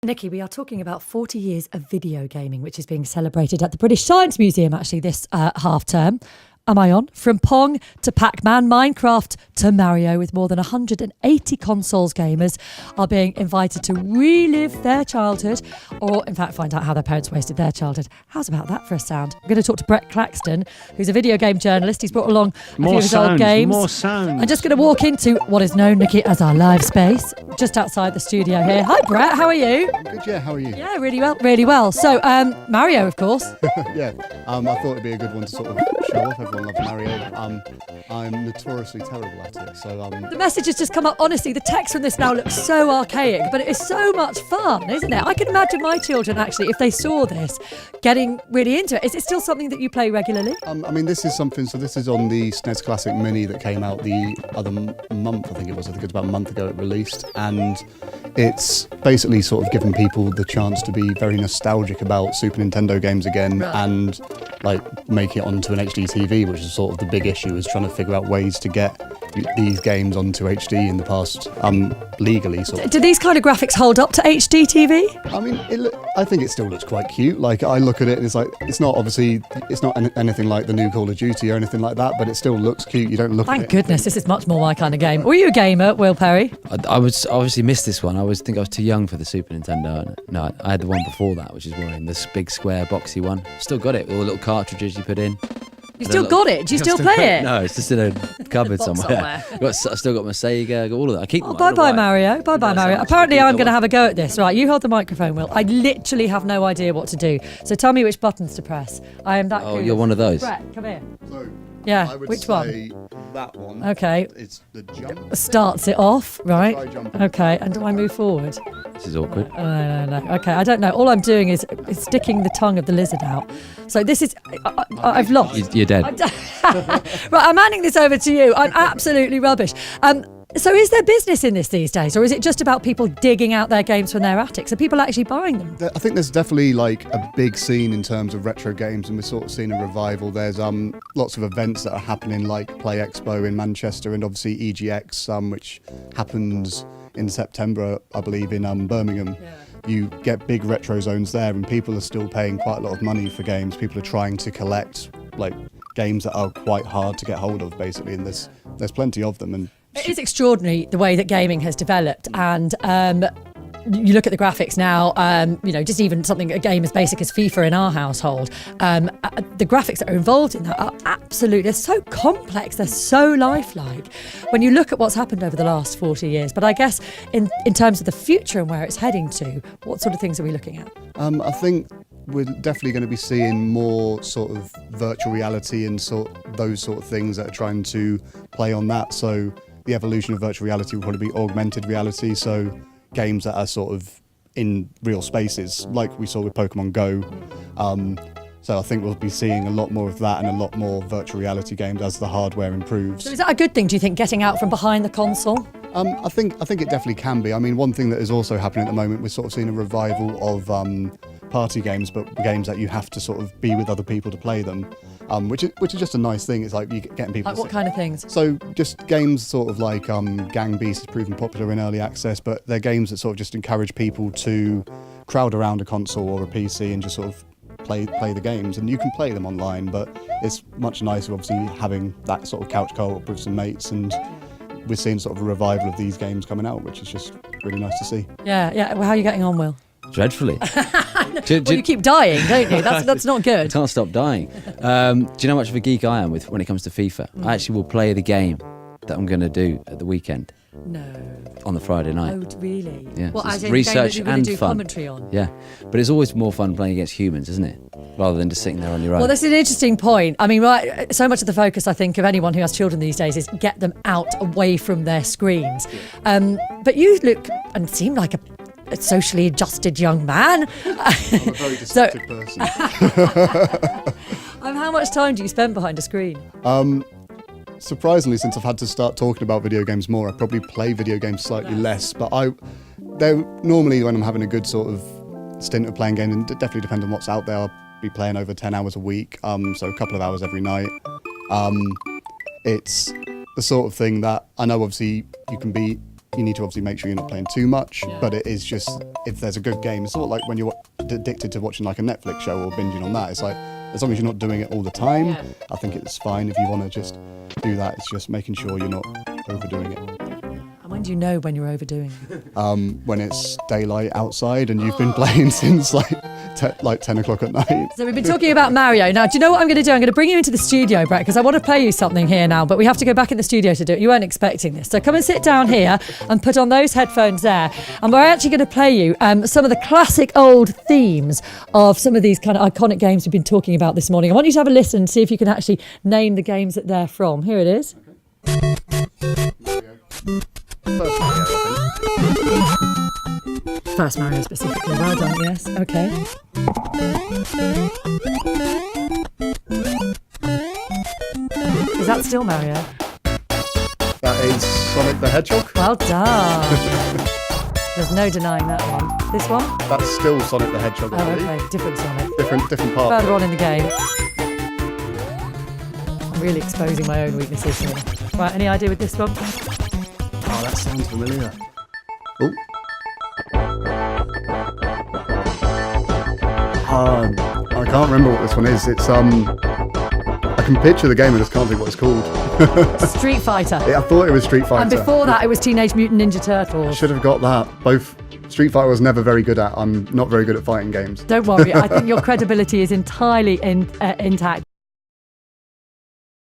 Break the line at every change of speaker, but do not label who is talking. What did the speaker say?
Nikki, we are talking about 40 years of video gaming, which is being celebrated at the British Science Museum, actually, this half term. Am I on? From Pong to Pac-Man, Minecraft to Mario, with more than 180 consoles gamers are being invited to relive their childhood, or in fact find out how their parents wasted their childhood. How's about that for a sound? I'm going to talk to Brett Claxton, who's a video game journalist. He's brought along a few of his old games.
More sounds.
I'm just going to walk into what is known, Nikki, as our live space, just outside the studio here. Hi, Brett. How are you?
I'm good, yeah. How are you?
Yeah, really well, really well. So, Mario, of course.
Yeah. I thought it'd be a good one to sort of show off. Everyone loves Mario. I'm notoriously terrible at it. So
The message has just come up. Honestly, the text from this now looks so archaic, but it is so much fun, isn't it? I can imagine my children, actually, if they saw this, getting really into it. Is it still something that you play regularly?
I mean, this is something. So this is on the SNES Classic Mini that came out the other month. I think it was about a month ago it released, and it's basically sort of giving people the chance to be very nostalgic about Super Nintendo games again,
right,
and like make it onto an HD TV, which is sort of the big issue, is trying to figure out ways to get these games onto HD in the past legally. Sort of.
Do these kind of graphics hold up to HD TV?
I mean, I think it still looks quite cute. Like, I look at it and it's like, it's not anything like the new Call of Duty or anything like that, but it still looks cute. You don't look at it.
Thank goodness, this is much more my kind of game. Were you a gamer, Will Perry?
I was obviously missed this one. I think I was too young for the Super Nintendo. No, I had the one before that, which is more in this big square boxy one. Still got it with all the little cartridges you put in.
You still got it? Do you still play it?
No, it's just in a cupboard somewhere. I still got my Sega, got all of that. I keep them.
Bye-bye, Mario. Bye-bye, Mario. Apparently, I'm going to have a go at this. Right, you hold the microphone, Will. I literally have no idea what to do. So tell me which buttons to press. I am that
Oh,
clueless.
you're one of those.
Brett, come here.
So,
Yeah,
I would
which
say
one?
that one.
Okay.
It's the jump.
Starts it off, right?
Try jumping.
Okay, and do I move forward?
This is awkward.
No. Okay, I don't know. All I'm doing is sticking the tongue of the lizard out. So this is... I've lost.
You're dead.
Right, I'm handing this over to you. I'm absolutely rubbish. So is there business in this these days, or is it just about people digging out their games from their attics? Are people actually buying them?
I think there's definitely like a big scene in terms of retro games, and we're sort of seeing a revival. There's lots of events that are happening, like Play Expo in Manchester, and obviously EGX, which happens in September, I believe, in Birmingham.
Yeah.
You get big retro zones there, and people are still paying quite a lot of money for games. People are trying to collect like games that are quite hard to get hold of, basically, and there's plenty of them. And
It is extraordinary the way that gaming has developed, and you look at the graphics now, just even something, a game as basic as FIFA in our household, the graphics that are involved in that are absolutely, they're so complex, they're so lifelike when you look at what's happened over the last 40 years. But I guess in terms of the future and where it's heading to, what sort of things are we looking at?
I think we're definitely going to be seeing more sort of virtual reality and those sort of things that are trying to play on that. So the evolution of virtual reality will probably be augmented reality, so games that are sort of in real spaces, like we saw with Pokemon Go. So I think we'll be seeing a lot more of that and a lot more virtual reality games as the hardware improves.
So is that a good thing, do you think, getting out from behind the console?
I think it definitely can be. I mean, one thing that is also happening at the moment, we're sort of seeing a revival of party games, but games that you have to sort of be with other people to play them, which is just a nice thing. It's like you getting people.
Like what kind of things?
So just games sort of like Gang Beasts is proven popular in early access, but they're games that sort of just encourage people to crowd around a console or a PC and just sort of play the games, and you can play them online, but it's much nicer obviously having that sort of couch co-op with some mates, and we're seeing sort of a revival of these games coming out, which is just really nice to see.
Yeah. Well, how are you getting on, Will?
Dreadfully.
Well, you keep dying, don't you? That's not
I
good.
can't stop dying. Do you know how much of a geek I am when it comes to FIFA? I actually will play the game that I'm going to do at the weekend.
No.
On the Friday night.
Oh, really?
Yeah.
Well,
So
as
it's
in
research
the game that you're going
and
to do
fun.
commentary on.
Yeah, but it's always more fun playing against humans, isn't it? Rather than just sitting there on your own.
Well, that's an interesting point. I mean, right, so much of the focus, I think, of anyone who has children these days is get them out away from their screens. But you look and seem like a socially adjusted young man.
I'm a very deceptive person.
How much time do you spend behind a screen?
Surprisingly, since I've had to start talking about video games more, I probably play video games slightly less, but they're normally, when I'm having a good sort of stint of playing games, and it definitely depends on what's out there, I'll be playing over 10 hours a week, so a couple of hours every night. It's the sort of thing that I know obviously you can be You need to obviously make sure you're not playing too much, but it is just, if there's a good game, it's sort of like when you're addicted to watching like a Netflix show or binging on that. It's like, as long as you're not doing it all the time, I think it's fine. If you want to just do that, it's just making sure you're not overdoing it.
And when do you know when you're overdoing it?
When it's daylight outside and you've been playing since like 10 o'clock at night.
So we've been talking about Mario. Now, do you know what I'm going to do? I'm going to bring you into the studio, Brett, because I want to play you something here now, but we have to go back in the studio to do it. You weren't expecting this. So come and sit down here and put on those headphones there. And we're actually going to play you some of the classic old themes of some of these kind of iconic games we've been talking about this morning. I want you to have a listen and see if you can actually name the games that they're from. Here it is. First Mario specifically. Well done, yes. Okay. Is that still Mario?
That is Sonic the Hedgehog.
Well done. There's no denying that one. This one?
That's still Sonic the Hedgehog.
Oh, okay. Different Sonic.
Different part.
Further on in the game. I'm really exposing my own weaknesses here. Right, any idea with this one?
Oh, that sounds familiar. Oh. I can't remember what this one is. It's I can picture the game, I just can't think what it's called.
Street Fighter.
I thought it was Street Fighter.
And before that, it was Teenage Mutant Ninja Turtles.
Should have got that. Both. Street Fighter I was never very good at. I'm not very good at fighting games.
Don't worry, I think your credibility is entirely intact.